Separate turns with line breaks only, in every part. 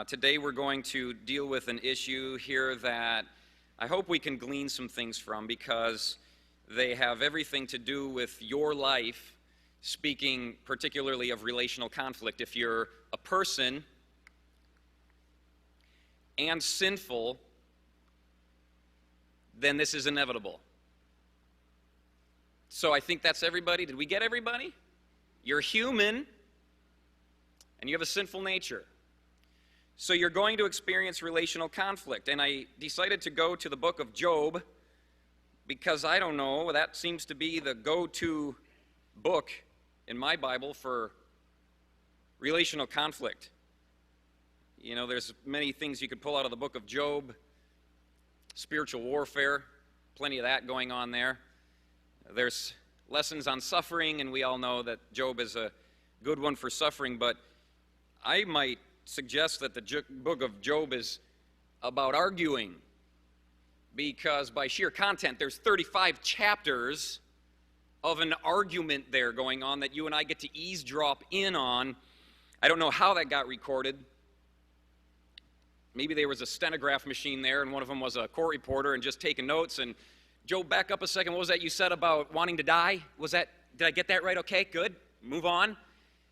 Today we're going to deal with an issue here that I hope we can glean some things from, because they have everything to do with your life, speaking particularly of relational conflict. If you're a person and sinful, then this is inevitable. So I think that's everybody. Did we get everybody? You're human, and you have a sinful nature. So you're going to experience relational conflict. And I decided to go to the book of Job because, I don't know, that seems to be the go-to book in my Bible for relational conflict. You know, there's many things you could pull out of the book of Job. Spiritual warfare, plenty of that going on there. There's lessons on suffering, and we all know that Job is a good one for suffering, but I might suggest that the book of Job is about arguing, because by sheer content there's 35 chapters of an argument there going on that you and I get to eavesdrop in on. I don't know how that got recorded. Maybe there was a stenograph machine there and one of them was a court reporter and just taking notes. And Job, back up a second. What was that you said about wanting to die? Did I get that right? Okay, good. Move on.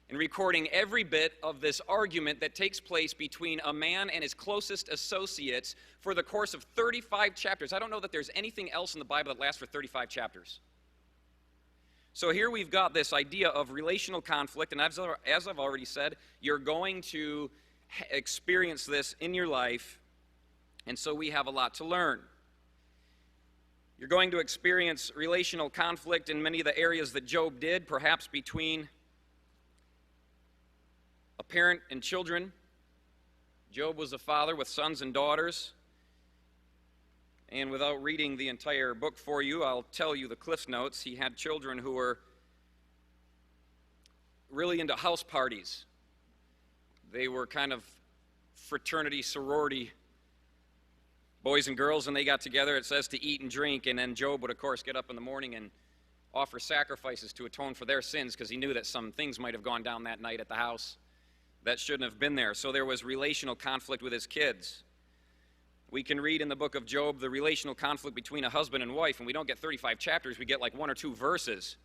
And recording every bit of this argument that takes place between a man and his closest associates for the course of 35 chapters. I don't know that there's anything else in the Bible that lasts for 35 chapters. So here we've got this idea of relational conflict, and as I've already said, you're going to experience this in your life, and so we have a lot to learn. You're going to experience relational conflict in many of the areas that Job did, perhaps between a parent and children. Job was a father with sons and daughters. And without reading the entire book for you, I'll tell you the Cliff Notes. He had children who were really into house parties. They were kind of fraternity, sorority boys and girls, and they got together, it says, to eat and drink. And then Job would, of course, get up in the morning and offer sacrifices to atone for their sins, because he knew that some things might have gone down that night at the house that shouldn't have been there. So there was relational conflict with his kids. We can read in the book of Job the relational conflict between a husband and wife, and we don't get 35 chapters, we get like 1 or 2 verses.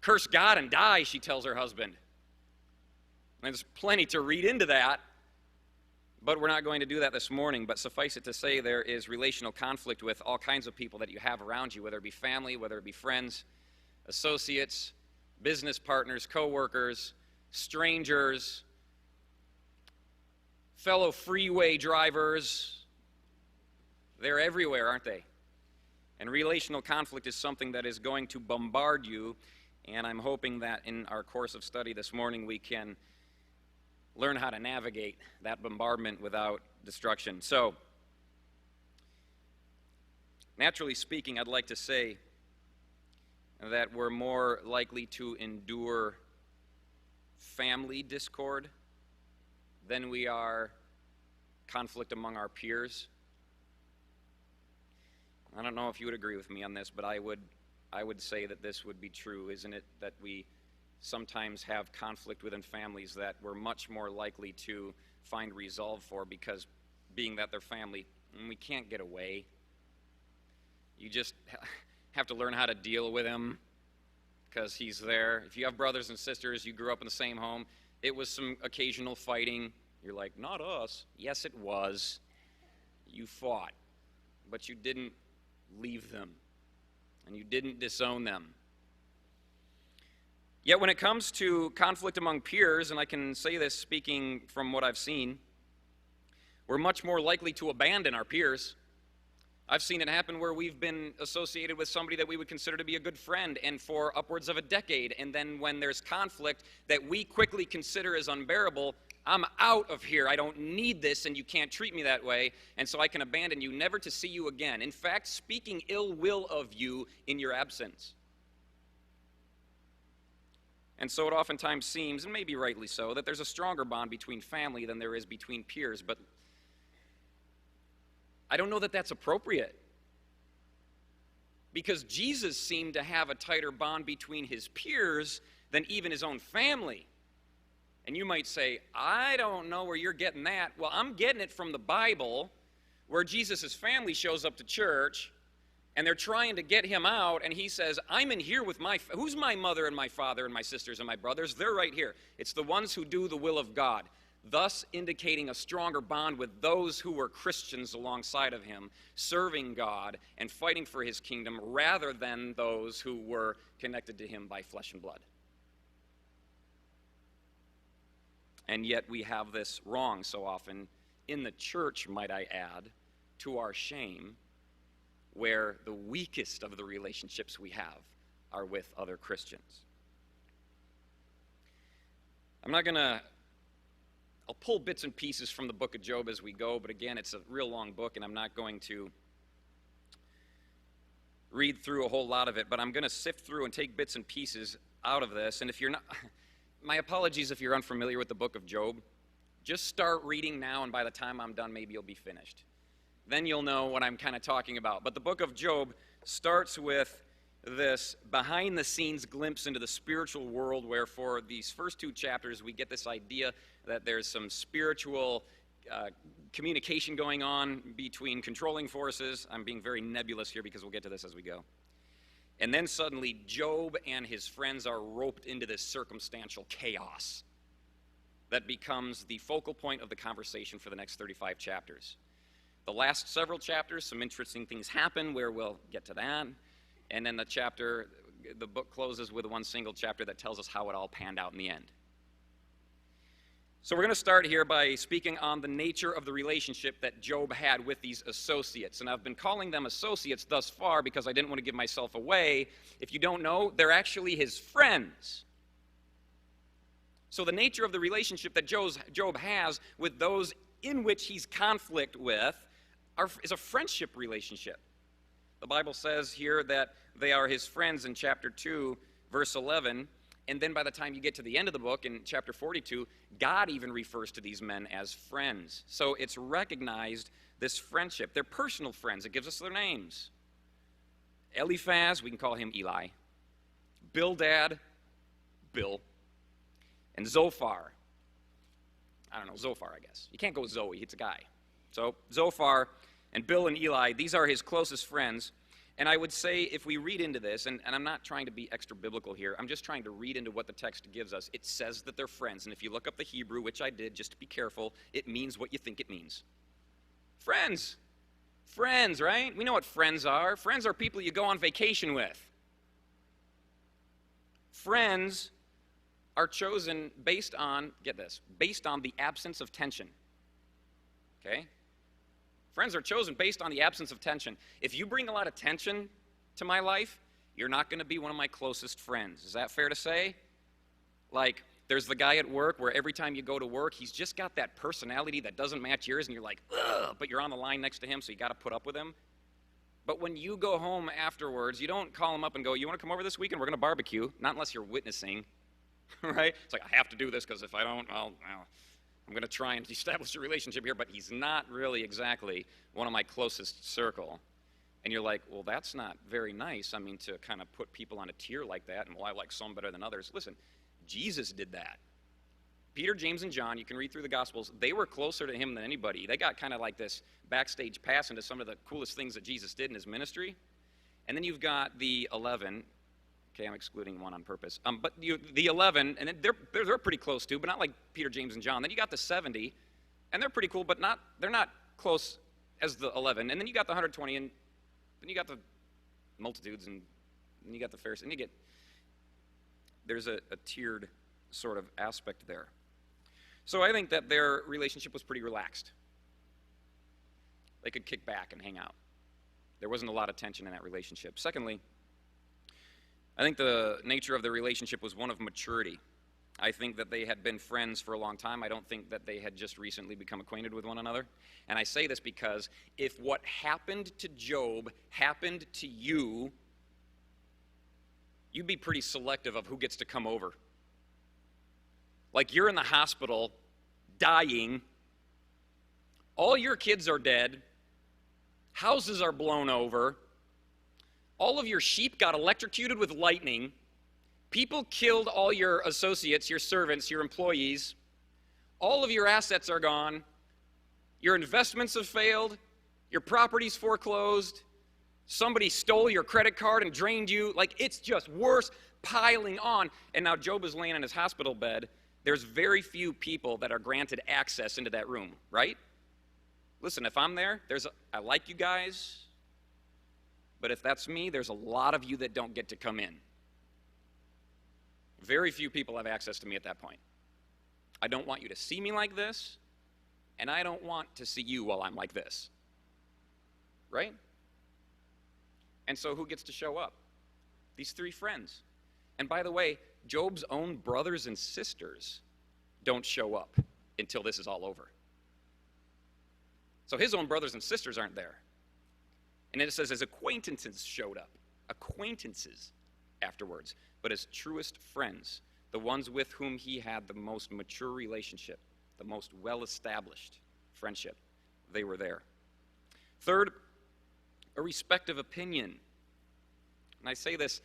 Curse God and die, she tells her husband. And there's plenty to read into that, but we're not going to do that this morning. But suffice it to say, there is relational conflict with all kinds of people that you have around you, whether it be family, whether it be friends, associates, business partners, co-workers, strangers, fellow freeway drivers. They're everywhere, aren't they? And relational conflict is something that is going to bombard you, and I'm hoping that in our course of study this morning we can learn how to navigate that bombardment without destruction. So, naturally speaking, I'd like to say that we're more likely to endure family discord than we are conflict among our peers. I don't know if you would agree with me on this, but I would say that this would be true, isn't it? That we sometimes have conflict within families that we're much more likely to find resolve for, because being that they're family, we can't get away. You just have to learn how to deal with him because he's there. If you have brothers and sisters, you grew up in the same home, it was some occasional fighting. You're like, not us. Yes, it was. You fought, but you didn't leave them, and you didn't disown them. Yet when it comes to conflict among peers, and I can say this speaking from what I've seen, we're much more likely to abandon our peers. I've seen it happen where we've been associated with somebody that we would consider to be a good friend, and for upwards of a decade, and then when there's conflict that we quickly consider as unbearable, I'm out of here. I don't need this, and you can't treat me that way, and so I can abandon you, never to see you again. In fact, speaking ill will of you in your absence. And so it oftentimes seems, and maybe rightly so, that there's a stronger bond between family than there is between peers, but I don't know that that's appropriate, because Jesus seemed to have a tighter bond between his peers than even his own family. And you might say, I don't know where you're getting that. Well, I'm getting it from the Bible, where Jesus' family shows up to church, and they're trying to get him out, and he says, I'm in here with who's my mother and my father and my sisters and my brothers? They're right here. It's the ones who do the will of God, thus indicating a stronger bond with those who were Christians alongside of him, serving God and fighting for his kingdom, rather than those who were connected to him by flesh and blood. And yet we have this wrong so often in the church, might I add, to our shame, where the weakest of the relationships we have are with other Christians. I'll pull bits and pieces from the book of Job as we go, but again, it's a real long book, and I'm not going to read through a whole lot of it, but I'm going to sift through and take bits and pieces out of this. And if you're not, my apologies if you're unfamiliar with the book of Job. Just start reading now, and by the time I'm done, maybe you'll be finished. Then you'll know what I'm kind of talking about. But the book of Job starts with this behind-the-scenes glimpse into the spiritual world, where for these first 2 chapters we get this idea that there's some spiritual communication going on between controlling forces. I'm being very nebulous here because we'll get to this as we go. And then suddenly Job and his friends are roped into this circumstantial chaos that becomes the focal point of the conversation for the next 35 chapters. The last several chapters, some interesting things happen where we'll get to that. And then the book closes with one single chapter that tells us how it all panned out in the end. So we're going to start here by speaking on the nature of the relationship that Job had with these associates. And I've been calling them associates thus far because I didn't want to give myself away. If you don't know, they're actually his friends. So the nature of the relationship that Job has with those in which he's conflict with is a friendship relationship. The Bible says here that they are his friends in chapter 2, verse 11, and then by the time you get to the end of the book, in chapter 42, God even refers to these men as friends. So it's recognized, this friendship. They're personal friends. It gives us their names. Eliphaz, we can call him Eli. Bildad, Bill. And Zophar. I don't know, Zophar, I guess. You can't go Zoe, it's a guy. So Zophar and Bill and Eli, these are his closest friends. And I would say if we read into this, and I'm not trying to be extra biblical here, I'm just trying to read into what the text gives us. It says that they're friends. And if you look up the Hebrew, which I did just to be careful, it means what you think it means. Friends. Friends, right? We know what friends are. Friends are people you go on vacation with. Friends are chosen based on, get this, based on the absence of tension. Okay? Friends are chosen based on the absence of tension. If you bring a lot of tension to my life, you're not going to be one of my closest friends. Is that fair to say? Like, there's the guy at work where every time you go to work, he's just got that personality that doesn't match yours, and you're like, ugh, but you're on the line next to him, so you got to put up with him. But when you go home afterwards, you don't call him up and go, you want to come over this weekend? We're going to barbecue. Not unless you're witnessing, right? It's like, I have to do this because if I don't, I'm going to try and establish a relationship here, but he's not really exactly one of my closest circle. And you're like, well, that's not very nice. I mean, to kind of put people on a tier like that, and well, I like some better than others. Listen, Jesus did that. Peter, James, and John, you can read through the Gospels, they were closer to him than anybody. They got kind of like this backstage pass into some of the coolest things that Jesus did in his ministry. And then you've got the 11. Okay, I'm excluding one on purpose. But the 11, and they're pretty close too, but not like Peter, James, and John. Then you got the 70, and they're pretty cool, but they're not close as the 11. And then you got the 120, and then you got the multitudes, and then you got the Pharisees. And there's a tiered sort of aspect there. So I think that their relationship was pretty relaxed. They could kick back and hang out. There wasn't a lot of tension in that relationship. Secondly, I think the nature of the relationship was one of maturity. I think that they had been friends for a long time. I don't think that they had just recently become acquainted with one another. And I say this because if what happened to Job happened to you, you'd be pretty selective of who gets to come over. Like you're in the hospital, dying, all your kids are dead, houses are blown over, all of your sheep got electrocuted with lightning, People killed all your associates, your servants, your employees. All of your assets are gone. Your investments have failed. Your property's foreclosed. Somebody stole your credit card and drained you. Like, it's just worse, piling on. And now Job is laying in his hospital bed. There's very few people that are granted access into that room, right? Listen, if I'm there, I like you guys, but if that's me, there's a lot of you that don't get to come in. Very few people have access to me at that point. I don't want you to see me like this, and I don't want to see you while I'm like this. Right? And so who gets to show up? These three friends. And by the way, Job's own brothers and sisters don't show up until this is all over. So his own brothers and sisters aren't there. And then it says his acquaintances showed up. Acquaintances afterwards. But his truest friends, the ones with whom he had the most mature relationship, the most well-established friendship, they were there. Third, a respective opinion. And I say this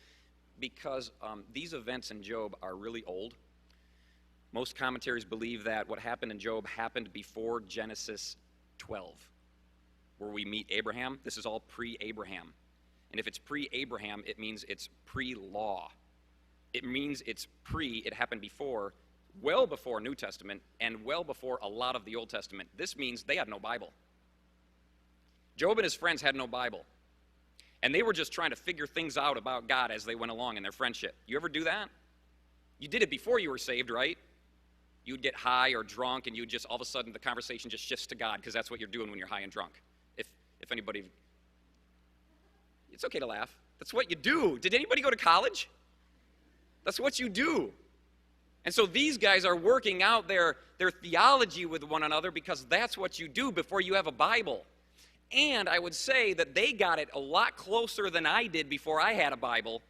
because these events in Job are really old. Most commentaries believe that what happened in Job happened before Genesis 12, where we meet Abraham. This is all pre-Abraham. And if it's pre-Abraham, it means it's pre-law. It means it happened before, well before New Testament, and well before a lot of the Old Testament. This means they had no Bible. Job and his friends had no Bible. And they were just trying to figure things out about God as they went along in their friendship. You ever do that? You did it before you were saved, right? You'd get high or drunk, and you'd just, all of a sudden, the conversation just shifts to God, because that's what you're doing when you're high and drunk. If anybody, it's okay to laugh. That's what you do. Did anybody go to college? That's what you do. And so these guys are working out their theology with one another, because that's what you do before you have a Bible. And I would say that they got it a lot closer than I did before I had a Bible.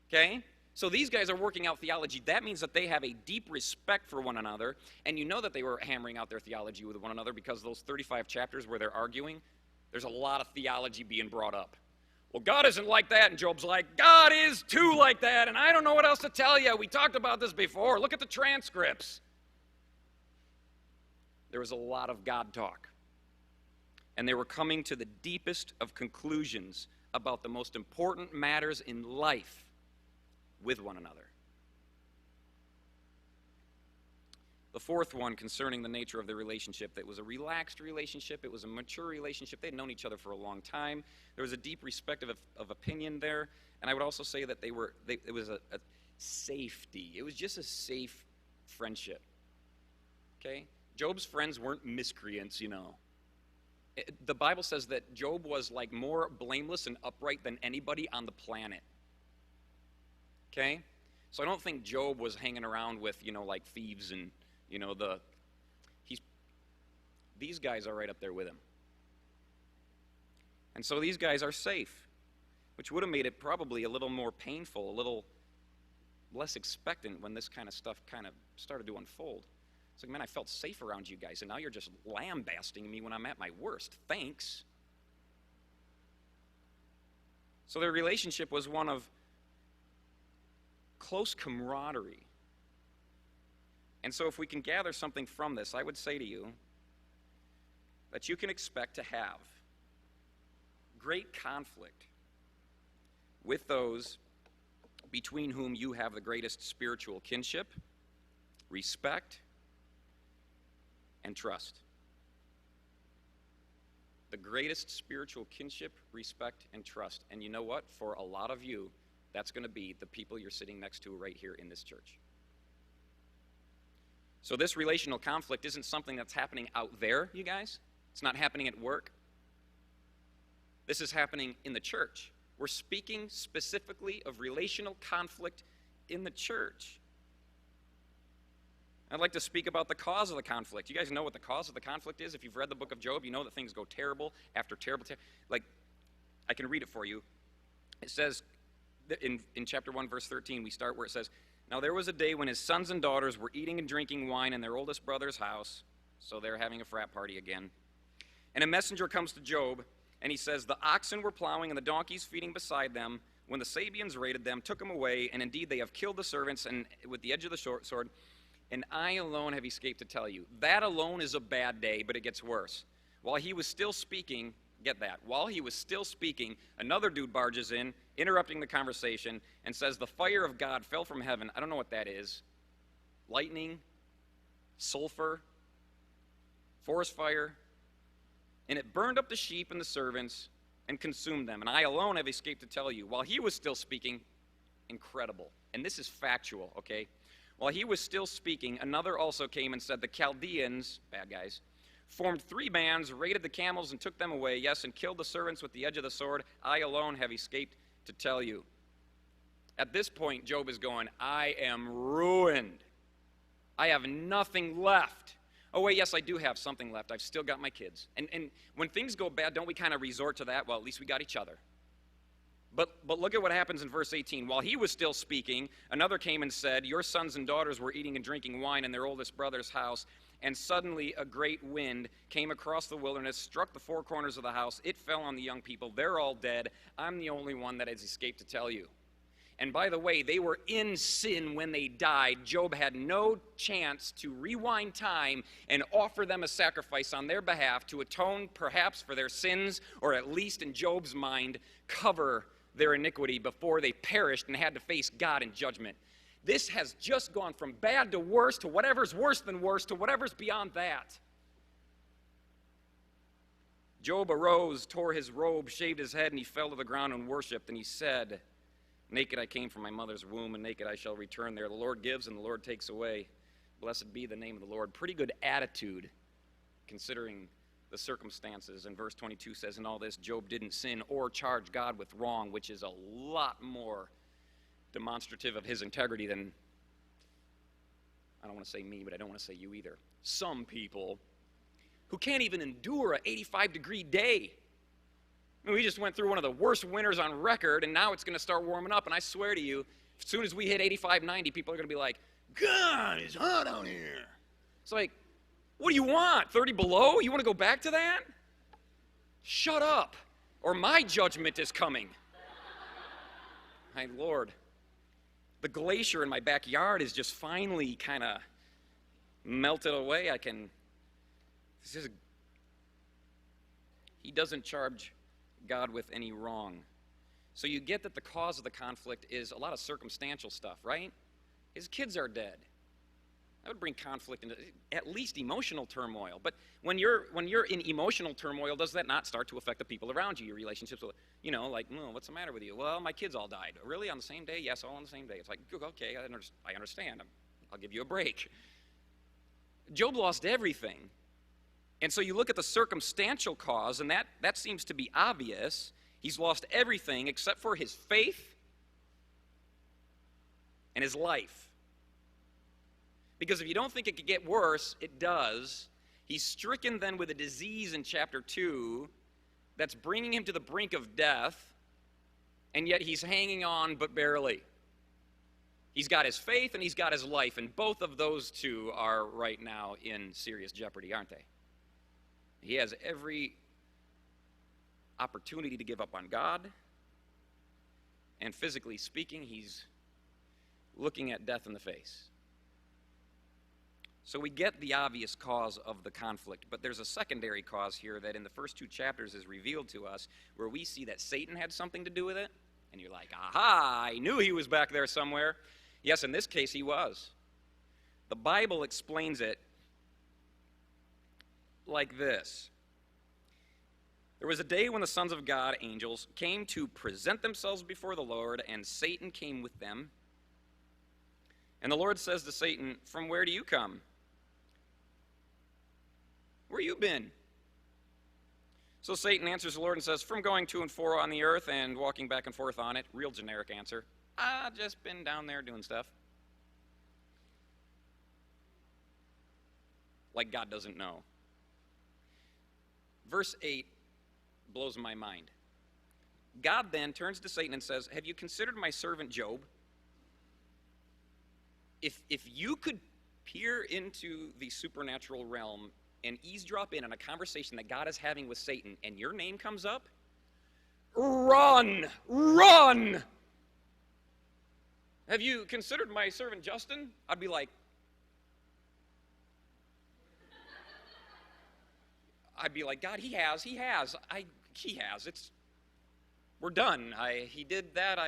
Okay? So these guys are working out theology. That means that they have a deep respect for one another. And you know that they were hammering out their theology with one another, because those 35 chapters where they're arguing, there's a lot of theology being brought up. Well, God isn't like that. And Job's like, God is too like that. And I don't know what else to tell you. We talked about this before. Look at the transcripts. There was a lot of God talk. And they were coming to the deepest of conclusions about the most important matters in life with one another. The fourth one, concerning the nature of the relationship, that was a relaxed relationship, it was a mature relationship. They'd known each other for a long time. There was a deep respect of opinion there, and I would also say that it was a safety. It was just a safe friendship. Okay? Job's friends weren't miscreants, you know. The Bible says that Job was like more blameless and upright than anybody on the planet. Okay? So I don't think Job was hanging around with, like thieves and, these guys are right up there with him. And so these guys are safe, which would have made it probably a little more painful, a little less expectant when this kind of stuff kind of started to unfold. It's like, man, I felt safe around you guys, and now you're just lambasting me when I'm at my worst. Thanks. So their relationship was one of close camaraderie. And so if we can gather something from this, I would say to you that you can expect to have great conflict with those between whom you have the greatest spiritual kinship, respect, and trust. The greatest spiritual kinship, respect, and trust. And you know what? For a lot of you, that's going to be the people you're sitting next to right here in this church. So this relational conflict isn't something that's happening out there, you guys. It's not happening at work. This is happening in the church. We're speaking specifically of relational conflict in the church. I'd like to speak about the cause of the conflict. You guys know what the cause of the conflict is? If you've read the book of Job, you know that things go terrible after terrible. Like, I can read it for you. It says, in chapter 1, verse 13, we start where it says, "Now there was a day when his sons and daughters were eating and drinking wine in their oldest brother's house." So they're having a frat party again. "And a messenger comes to Job, and he says, 'The oxen were plowing and the donkeys feeding beside them when the Sabeans raided them, took them away, and indeed they have killed the servants and with the edge of the sword, and I alone have escaped to tell you. That alone is a bad day, but it gets worse. While he was still speaking, get that, while he was still speaking, another dude barges in, interrupting the conversation, and says, the fire of God fell from heaven. I don't know what that is. Lightning, sulfur, forest fire, and it burned up the sheep and the servants and consumed them. And I alone have escaped to tell you. While he was still speaking, incredible. And this is factual, okay? While he was still speaking, another also came and said, the Chaldeans, bad guys, formed 3 bands, raided the camels, and took them away, yes, and killed the servants with the edge of the sword. I alone have escaped to tell you. At this point, Job is going, I am ruined. I have nothing left. Oh, wait, yes, I do have something left. I've still got my kids. And when things go bad, don't we kind of resort to that? Well, at least we got each other. But look at what happens in verse 18. While he was still speaking, another came and said, your sons and daughters were eating and drinking wine in their oldest brother's house, and suddenly a great wind came across the wilderness, struck the 4 corners of the house. It fell on the young people. They're all dead. I'm the only one that has escaped to tell you. And by the way, they were in sin when they died. Job had no chance to rewind time and offer them a sacrifice on their behalf to atone perhaps for their sins, or at least in Job's mind, cover their iniquity before they perished and had to face God in judgment. This has just gone from bad to worse to whatever's worse than worse to whatever's beyond that. Job arose, tore his robe, shaved his head, and he fell to the ground and worshipped. And he said, naked I came from my mother's womb, and naked I shall return there. The Lord gives and the Lord takes away. Blessed be the name of the Lord. Pretty good attitude, considering the circumstances. And verse 22 says, in all this, Job didn't sin or charge God with wrong, which is a lot more demonstrative of his integrity than, I don't want to say me, but I don't want to say you either, some people who can't even endure an 85-degree day. I mean, we just went through one of the worst winters on record, and now it's going to start warming up, and I swear to you, as soon as we hit 85, 90, people are going to be like, God, it's hot out here. It's like, what do you want, 30 below? You want to go back to that? Shut up, or my judgment is coming. My Lord. The glacier in my backyard is just finally kind of melted away. He doesn't charge God with any wrong. So you get that the cause of the conflict is a lot of circumstantial stuff, right? His kids are dead. That would bring conflict into at least emotional turmoil. But when you're in emotional turmoil, does that not start to affect the people around you, your relationships with, like, what's the matter with you? Well, my kids all died. Really? On the same day? Yes, all on the same day. It's like, okay, I understand. I'll give you a break. Job lost everything. And so you look at the circumstantial cause, and that seems to be obvious. He's lost everything except for his faith and his life. Because if you don't think it could get worse, it does. He's stricken then with a disease in chapter 2 that's bringing him to the brink of death, and yet he's hanging on but barely. He's got his faith and he's got his life, and both of those two are right now in serious jeopardy, aren't they? He has every opportunity to give up on God, and physically speaking, he's looking at death in the face. So we get the obvious cause of the conflict, but there's a secondary cause here that in the first 2 chapters is revealed to us, where we see that Satan had something to do with it, and you're like, aha, I knew he was back there somewhere. Yes, in this case he was. The Bible explains it like this. There was a day when the sons of God, angels, came to present themselves before the Lord, and Satan came with them. And the Lord says to Satan, from where do you come? Where you been? So Satan answers the Lord and says, from going to and fro on the earth and walking back and forth on it. Real generic answer. I've just been down there doing stuff. Like God doesn't know. Verse 8 blows my mind. God then turns to Satan and says, have you considered my servant Job? If you could peer into the supernatural realm and eavesdrop in on a conversation that God is having with Satan, and your name comes up, run, run. Have you considered my servant Justin? I'd be like, God, he has. We're done. He did that.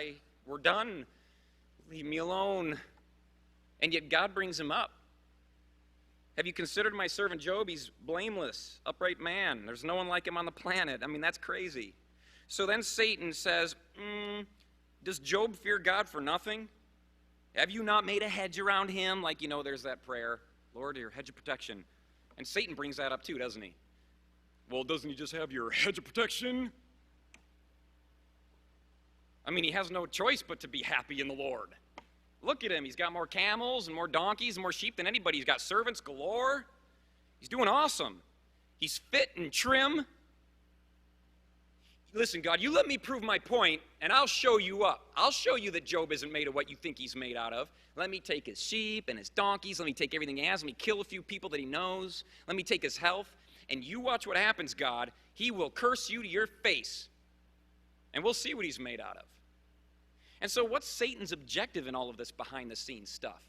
We're done. Leave me alone. And yet God brings him up. Have you considered my servant Job? He's blameless, upright man. There's no one like him on the planet. I mean, that's crazy. So then Satan says, does Job fear God for nothing? Have you not made a hedge around him? Like, there's that prayer, Lord, your hedge of protection. And Satan brings that up too, doesn't he? Well, doesn't he just have your hedge of protection? I mean, he has no choice but to be happy in the Lord. Look at him. He's got more camels and more donkeys and more sheep than anybody. He's got servants galore. He's doing awesome. He's fit and trim. Listen, God, you let me prove my point, and I'll show you up. I'll show you that Job isn't made of what you think he's made out of. Let me take his sheep and his donkeys. Let me take everything he has. Let me kill a few people that he knows. Let me take his health. And you watch what happens, God. He will curse you to your face. And we'll see what he's made out of. And so what's Satan's objective in all of this behind-the-scenes stuff?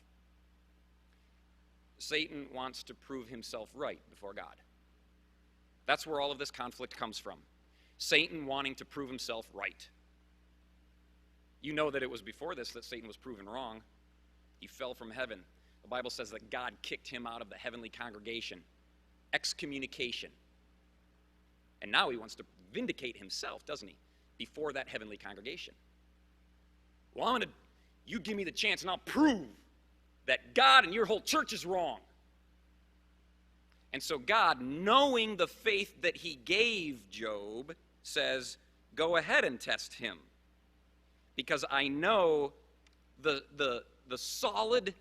Satan wants to prove himself right before God. That's where all of this conflict comes from. Satan wanting to prove himself right. You know that it was before this that Satan was proven wrong. He fell from heaven. The Bible says that God kicked him out of the heavenly congregation. Excommunication. And now he wants to vindicate himself, doesn't he? Before that heavenly congregation. Well, you give me the chance and I'll prove that God and your whole church is wrong. And so God, knowing the faith that he gave Job, says, go ahead and test him. Because I know the solid,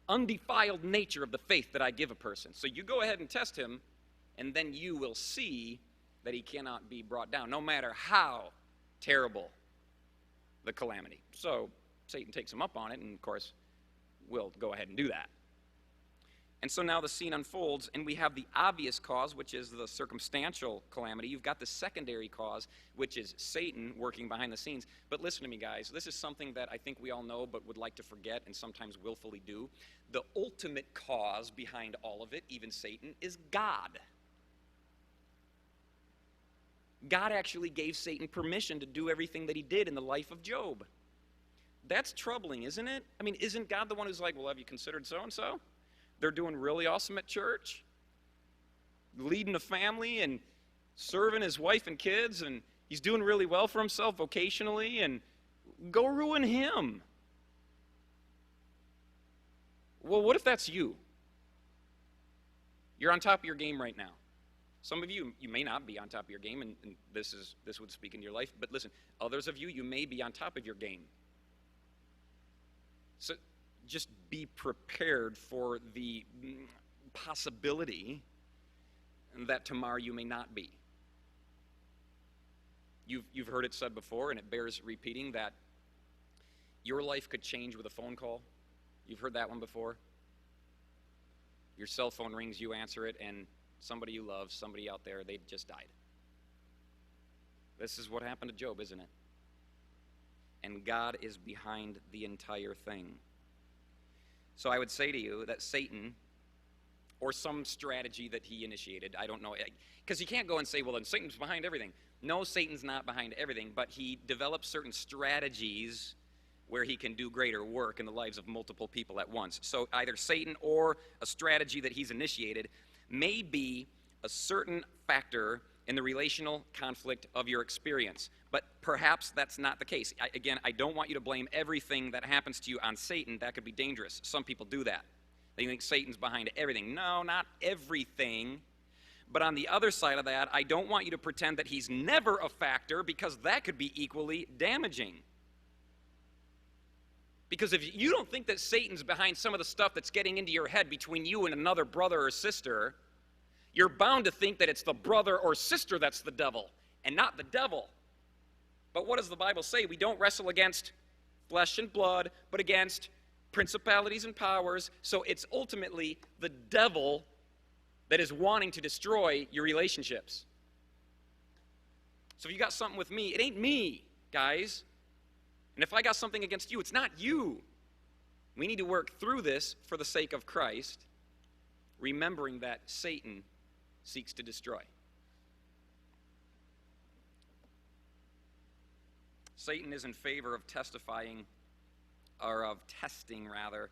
undefiled nature of the faith that I give a person. So you go ahead and test him, and then you will see that he cannot be brought down, no matter how terrible the calamity. So Satan takes him up on it, and of course, we'll go ahead and do that. And so now the scene unfolds, and we have the obvious cause, which is the circumstantial calamity. You've got the secondary cause, which is Satan working behind the scenes. But listen to me, guys. This is something that I think we all know but would like to forget and sometimes willfully do. The ultimate cause behind all of it, even Satan, is God. God actually gave Satan permission to do everything that he did in the life of Job. That's troubling, isn't it? I mean, isn't God the one who's like, well, have you considered so-and-so? They're doing really awesome at church, leading a family and serving his wife and kids, and he's doing really well for himself vocationally, and go ruin him. Well, what if that's you? You're on top of your game right now. Some of you may not be on top of your game, and this would speak into your life, but listen, others of you may be on top of your game. So just be prepared for the possibility that tomorrow you may not be. You've heard it said before, and it bears repeating, that your life could change with a phone call. You've heard that one before? Your cell phone rings, you answer it, and somebody you love, somebody out there, they just died. This is what happened to Job, isn't it? And God is behind the entire thing. So I would say to you that Satan, or some strategy that he initiated, I don't know, because you can't go and say, well, then Satan's behind everything. No, Satan's not behind everything, but he develops certain strategies where he can do greater work in the lives of multiple people at once. So either Satan or a strategy that he's initiated may be a certain factor in the relational conflict of your experience. But perhaps that's not the case. Again, I don't want you to blame everything that happens to you on Satan. That could be dangerous. Some people do that. They think Satan's behind everything. No, not everything. But on the other side of that, I don't want you to pretend that he's never a factor, because that could be equally damaging. Because if you don't think that Satan's behind some of the stuff that's getting into your head between you and another brother or sister, you're bound to think that it's the brother or sister that's the devil, and not the devil. But what does the Bible say? We don't wrestle against flesh and blood, but against principalities and powers. So it's ultimately the devil that is wanting to destroy your relationships. So if you got something with me, it ain't me, guys. And if I got something against you, it's not you. We need to work through this for the sake of Christ, remembering that Satan seeks to destroy. Satan is in favor of testing, rather,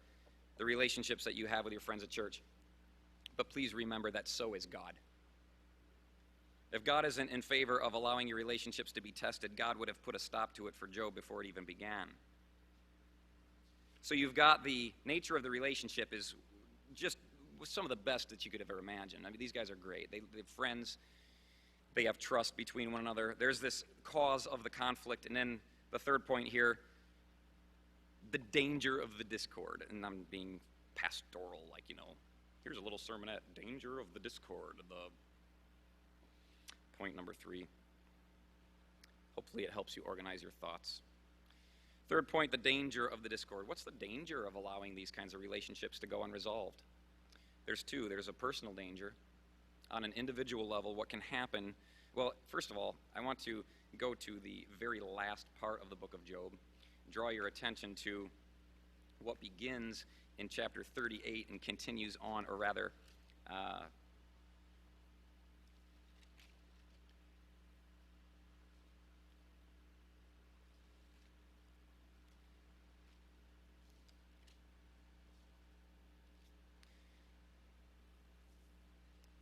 the relationships that you have with your friends at church. But please remember that so is God. If God isn't in favor of allowing your relationships to be tested, God would have put a stop to it for Job before it even began. So you've got the nature of the relationship is just some of the best that you could have ever imagined. I mean, these guys are great. They're friends. They have trust between one another. There's this cause of the conflict. And then the third point here, the danger of the discord. And I'm being pastoral, like, here's a little sermonette, danger of the discord. The point number 3. Hopefully it helps you organize your thoughts. Third point, the danger of the discord. What's the danger of allowing these kinds of relationships to go unresolved? There's 2. There's a personal danger. On an individual level, what can happen? Well, first of all, I want to go to the very last part of the book of Job, draw your attention to what begins in chapter 38 and continues on, or rather,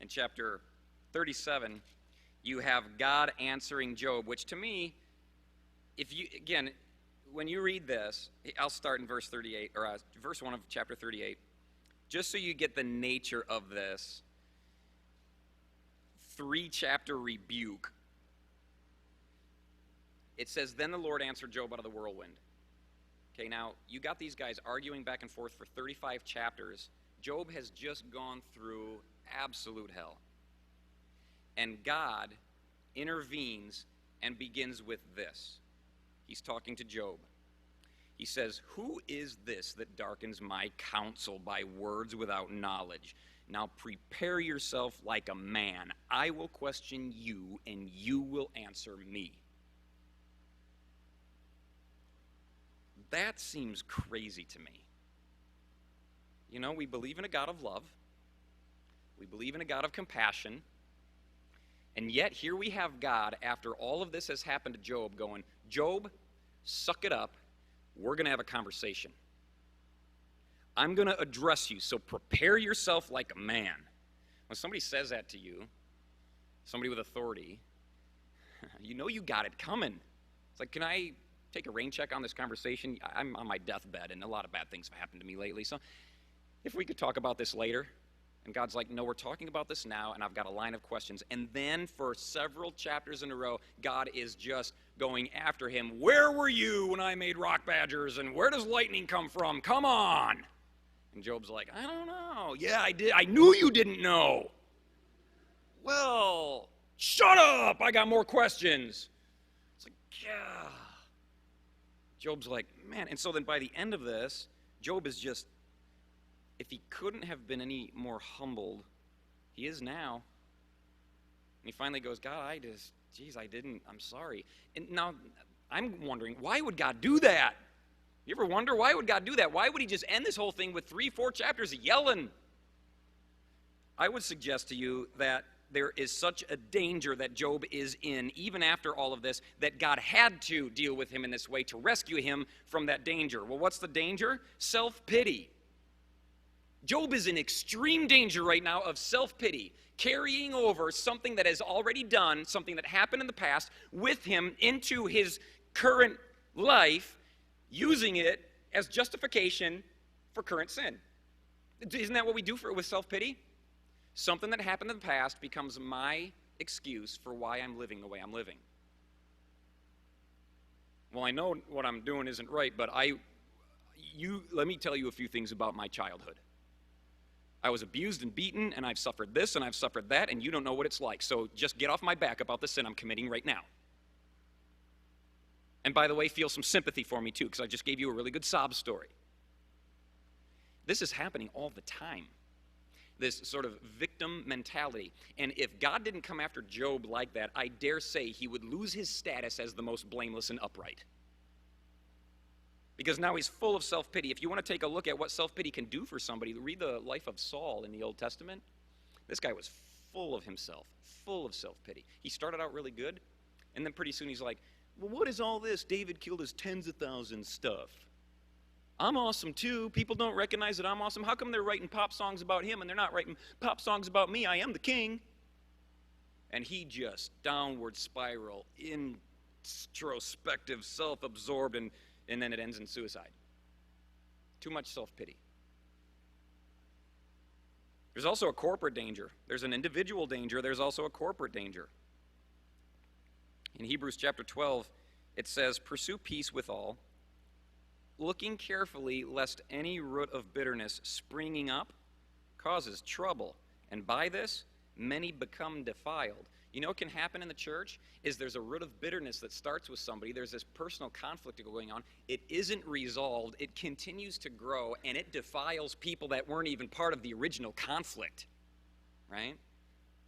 in chapter 37, you have God answering Job, which to me, when you read this, I'll start in verse 38, or verse 1 of chapter 38, just so you get the nature of this 3-chapter rebuke. It says, then the Lord answered Job out of the whirlwind. Okay, now, you got these guys arguing back and forth for 35 chapters. Job has just gone through absolute hell. And God intervenes and begins with this. He's talking to Job. He says, who is this that darkens my counsel by words without knowledge? Now prepare yourself like a man. I will question you, and you will answer me. That seems crazy to me. We believe in a God of love. We believe in a God of compassion. And yet here we have God, after all of this has happened to Job, going, Job, suck it up. We're going to have a conversation. I'm going to address you, so prepare yourself like a man. When somebody says that to you, somebody with authority, you got it coming. It's like, can I take a rain check on this conversation? I'm on my deathbed, and a lot of bad things have happened to me lately. So if we could talk about this later. And God's like, no, we're talking about this now, and I've got a line of questions. And then for several chapters in a row, God is just going after him. Where were you when I made rock badgers? And where does lightning come from? Come on. And Job's like, I don't know. Yeah, I did. I knew you didn't know. Well, shut up. I got more questions. It's like, yeah. Job's like, man. And so then by the end of this, Job is just, if he couldn't have been any more humbled, he is now. And he finally goes, God, I didn't, I'm sorry. And now I'm wondering, why would God do that? You ever wonder, why would God do that? Why would he just end this whole thing with 3-4 chapters of yelling? I would suggest to you that there is such a danger that Job is in, even after all of this, that God had to deal with him in this way to rescue him from that danger. Well, what's the danger? Self-pity. Job is in extreme danger right now of self-pity, carrying over something that has already done, something that happened in the past, with him into his current life, using it as justification for current sin. Isn't that what we do with self-pity? Something that happened in the past becomes my excuse for why I'm living the way I'm living. Well, I know what I'm doing isn't right, but let me tell you a few things about my childhood. I was abused and beaten, and I've suffered this, and I've suffered that, and you don't know what it's like. So just get off my back about the sin I'm committing right now. And by the way, feel some sympathy for me too, because I just gave you a really good sob story. This is happening all the time. This sort of victim mentality. And if God didn't come after Job like that, I dare say he would lose his status as the most blameless and upright. because now he's full of self-pity. If you want to take a look at what self-pity can do for somebody, read the life of Saul in the Old Testament. This guy was full of himself, full of self-pity. He started out really good, and then pretty soon he's like, well, what is all this? David killed his tens of thousands stuff. I'm awesome too. People don't recognize that I'm awesome. How come they're writing pop songs about him and they're not writing pop songs about me? I am the king. And he just downward spiral, introspective, self-absorbed, and then it ends in suicide. Too much self-pity. There's also a corporate danger. There's an individual danger. There's also a corporate danger. In Hebrews chapter 12, it says, pursue peace with all, looking carefully lest any root of bitterness springing up causes trouble, and by this many become defiled. You know what can happen in the church is there's a root of bitterness that starts with somebody. There's this personal conflict going on. It isn't resolved. It continues to grow, and it defiles people that weren't even part of the original conflict. Right?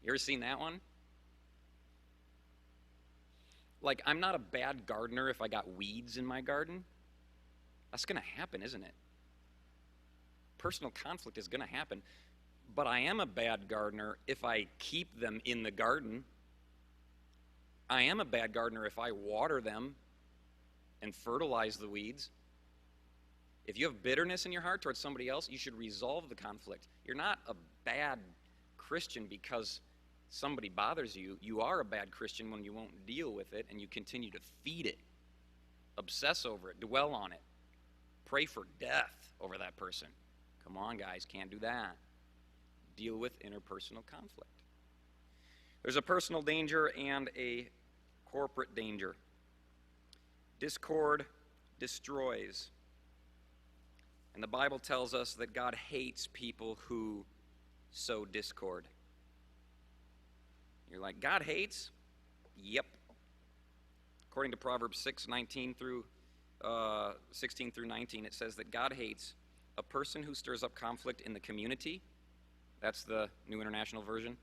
You ever seen that one? Like, I'm not a bad gardener if I got weeds in my garden. That's going to happen, isn't it? Personal conflict is going to happen. But I am a bad gardener if I keep them in the garden. I am a bad gardener if I water them and fertilize the weeds. If you have bitterness in your heart towards somebody else, you should resolve the conflict. You're not a bad Christian because somebody bothers you. You are a bad Christian when you won't deal with it and you continue to feed it, obsess over it, dwell on it, pray for death over that person. Come on, guys, can't do that. Deal with interpersonal conflict. There's a personal danger and a corporate danger. Discord destroys. And the Bible tells us that God hates people who sow discord. You're like, God hates? Yep. According to Proverbs 16 through 19, it says that God hates a person who stirs up conflict in the community. That's the New International Version.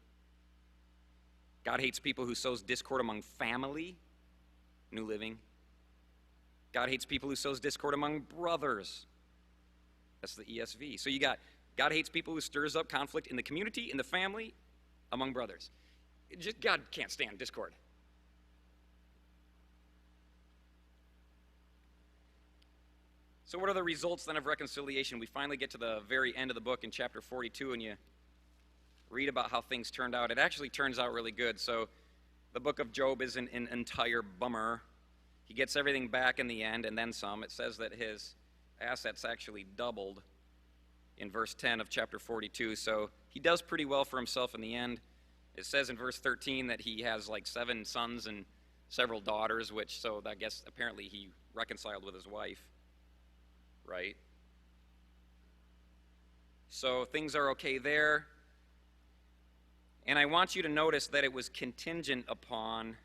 God hates people who sows discord among family. New Living. God hates people who sows discord among brothers. That's the ESV. So you got God hates people who stirs up conflict in the community, in the family, among brothers. God can't stand discord. So what are the results then of reconciliation? We finally get to the very end of the book in chapter 42, and you read about how things turned out. It actually turns out really good. So the book of Job isn't an entire bummer. He gets everything back in the end, and then some. It says that his assets actually doubled in verse 10 of chapter 42. So he does pretty well for himself in the end. It says in verse 13 that he has like 7 sons and several daughters, so I guess apparently he reconciled with his wife, right? So things are okay there. And I want you to notice that it was contingent upon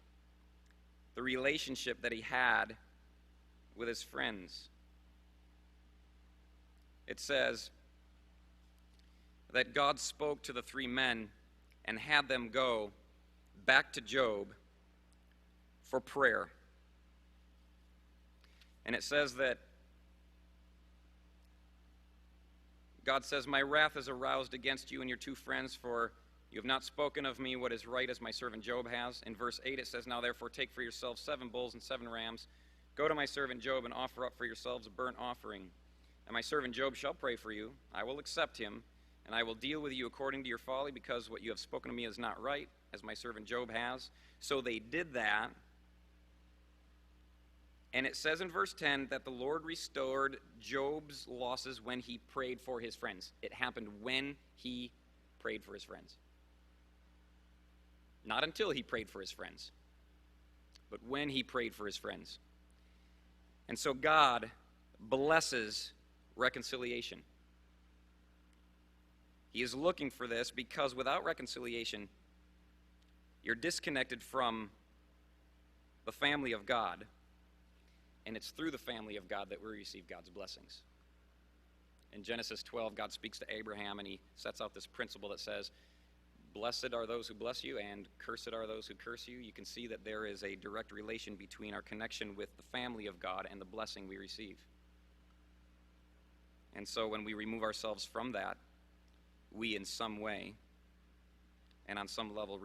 the relationship that he had with his friends. It says that God spoke to the 3 men and had them go back to Job for prayer. And it says that God says, my wrath is aroused against you and your 2 friends, for you have not spoken of me what is right as my servant Job has. In verse 8 it says, now therefore take for yourselves 7 bulls and 7 rams. Go to my servant Job and offer up for yourselves a burnt offering. And my servant Job shall pray for you. I will accept him, and I will deal with you according to your folly, because what you have spoken to me is not right, as my servant Job has. So they did that. And it says in verse 10 that the Lord restored Job's losses when he prayed for his friends. It happened when he prayed for his friends. Not until he prayed for his friends, but when he prayed for his friends. And so God blesses reconciliation. He is looking for this because without reconciliation, you're disconnected from the family of God, and it's through the family of God that we receive God's blessings. In Genesis 12, God speaks to Abraham, and he sets out this principle that says, blessed are those who bless you, and cursed are those who curse you. You can see that there is a direct relation between our connection with the family of God and the blessing we receive. And so when we remove ourselves from that, we in some way and on some level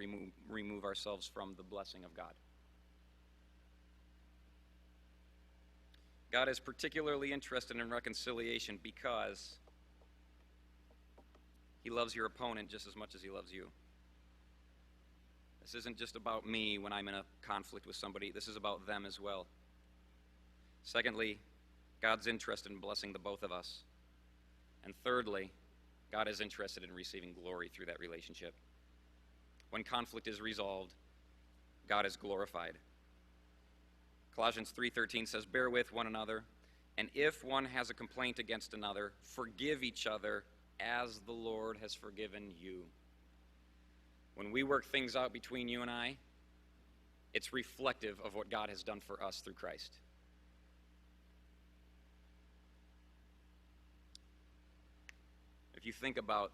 remove ourselves from the blessing of God. God is particularly interested in reconciliation because he loves your opponent just as much as he loves you. This isn't just about me when I'm in a conflict with somebody. This is about them as well. Secondly, God's interested in blessing the both of us. And thirdly, God is interested in receiving glory through that relationship. When conflict is resolved, God is glorified. Colossians 3:13 says, "Bear with one another, and if one has a complaint against another, forgive each other as the Lord has forgiven you." When we work things out between you and I, it's reflective of what God has done for us through Christ. If you think about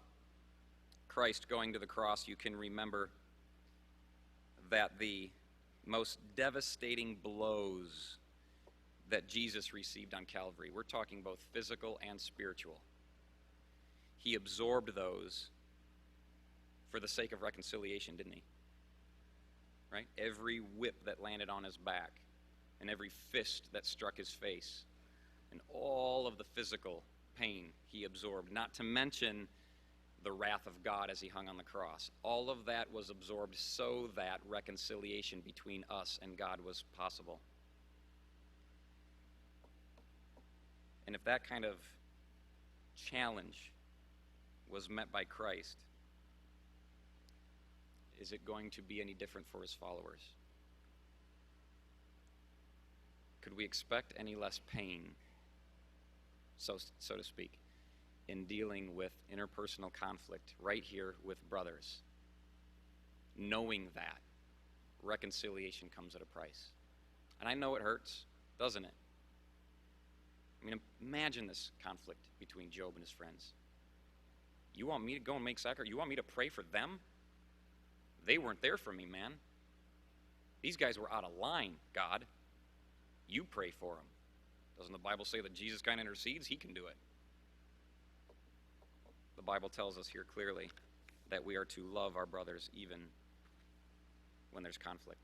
Christ going to the cross, you can remember that the most devastating blows that Jesus received on Calvary, we're talking both physical and spiritual, he absorbed those for the sake of reconciliation, didn't he? Right? Every whip that landed on his back and every fist that struck his face and all of the physical pain he absorbed, not to mention the wrath of God as he hung on the cross. All of that was absorbed so that reconciliation between us and God was possible. And if that kind of challenge was met by Christ, is it going to be any different for his followers? Could we expect any less pain, so to speak, in dealing with interpersonal conflict right here with brothers, knowing that reconciliation comes at a price? And I know it hurts, doesn't it? I mean, imagine this conflict between Job and his friends. You want me to go and make sacrifice? You want me to pray for them? They weren't there for me, man. These guys were out of line, God. You pray for them. Doesn't the Bible say that Jesus kind of intercedes? He can do it. The Bible tells us here clearly that we are to love our brothers even when there's conflict.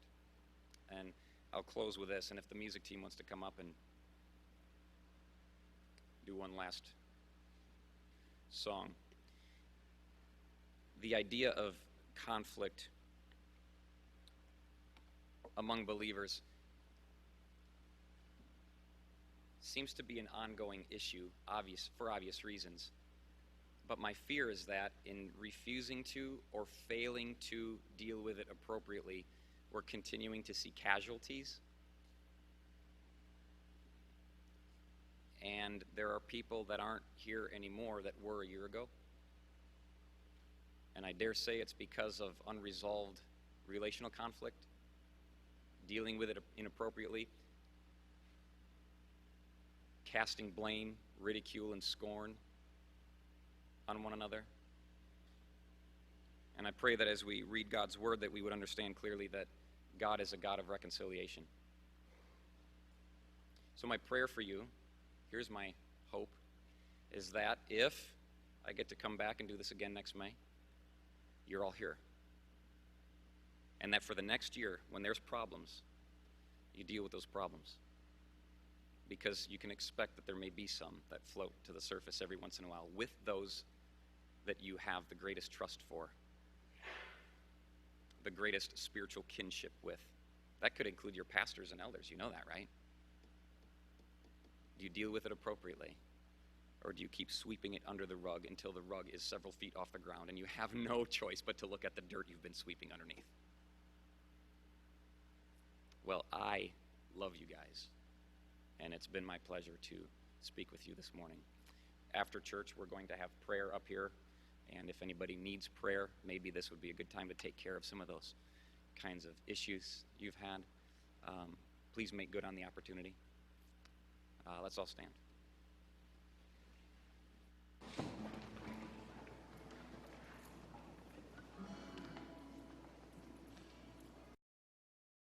And I'll close with this, and if the music team wants to come up and do one last song. The idea of conflict among believers seems to be an ongoing issue, for obvious reasons. But my fear is that in refusing to or failing to deal with it appropriately, we're continuing to see casualties. And there are people that aren't here anymore that were a year ago. And I dare say it's because of unresolved relational conflict, dealing with it inappropriately, casting blame, ridicule, and scorn on one another. And I pray that as we read God's word that we would understand clearly that God is a God of reconciliation. So my prayer for you, here's my hope, is that if I get to come back and do this again next May, you're all here. And that for the next year, when there's problems, you deal with those problems. Because you can expect that there may be some that float to the surface every once in a while with those that you have the greatest trust for, the greatest spiritual kinship with. That could include your pastors and elders. You know that, right? Do you deal with it appropriately? Or do you keep sweeping it under the rug until the rug is several feet off the ground and you have no choice but to look at the dirt you've been sweeping underneath? Well, I love you guys, and it's been my pleasure to speak with you this morning. After church, we're going to have prayer up here, and if anybody needs prayer, maybe this would be a good time to take care of some of those kinds of issues you've had. Please make good on the opportunity. Let's all stand.